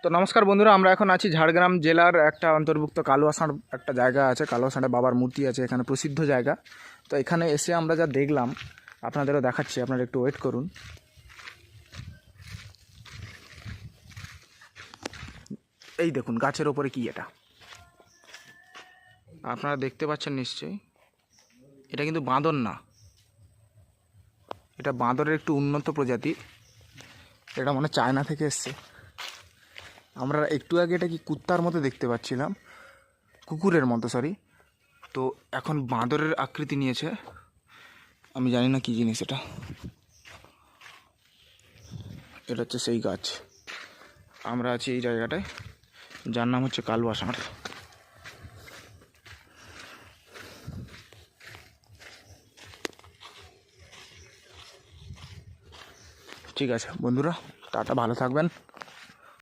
তো নমস্কার বন্ধুরা, আমরা এখন আছি ঝাড়গ্রাম জেলার একটা অন্তর্ভুক্ত কালুয়াসাঁড় একটা জায়গা আছে। কালুয়াসাঁড়ে বাবার মূর্তি আছে, এখানে প্রসিদ্ধ জায়গা। তো এখানে এসে আমরা যা দেখলাম আপনাদেরও দেখাচ্ছি, আপনারা একটু ওয়েট করুন। এই দেখুন গাছের ওপরে কি এটা আপনারা দেখতে পাচ্ছেন নিশ্চয়ই। এটা কিন্তু বাঁদর না, এটা বাঁদরের একটু উন্নত প্রজাতি। এটা মানে চায়না থেকে এসছে। আমরা একটু আগে এটা কি কুত্তার মতো দেখতে পাচ্ছিলাম, কুকুরের মতো সরি। তো এখন বাঁদরের আকৃতি নিয়েছে। আমি জানি না কি জিনিস এটা। এটা হচ্ছে সেই গাছ। আমরা আছি এই জায়গাটায়, যার নাম হচ্ছে কালুয়াসাঁড়। ঠিক আছে বন্ধুরা, টাটা, ভালো থাকবেন।